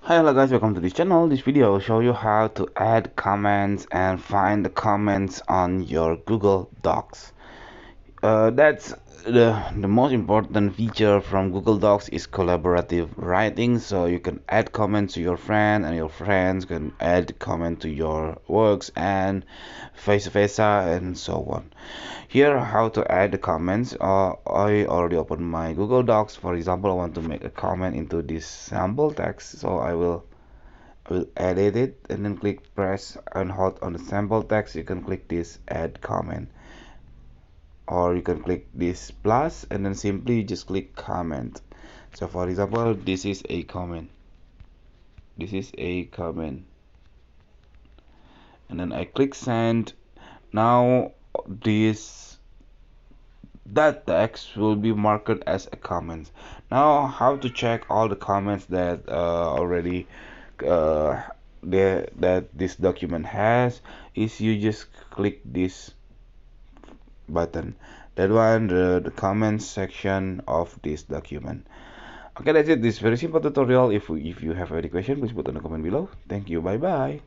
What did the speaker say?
Hi, hello guys, welcome to this channel. This video will show you how to add comments and find the comments on your Google Docs. That's the most important feature from Google Docs is collaborative writing, so you can add comments to your friend and your friends can add comment to your works and vice versa and so on. Here how to add the comments. I already opened my Google Docs. For example, I want to make a comment into this sample text, so I will edit it and then press and hold on the sample text. You can click this add comment, or you can click this plus and then simply just click comment. So for example, this is a comment, and then I click send. Now this that text will be marked as a comment. Now how to check all the comments that already uh, that this document has is you just click this button, that one, the comments section of this document. Okay, that's it. This very simple tutorial. If you have any question, please put in the comment below. Thank you. Bye bye.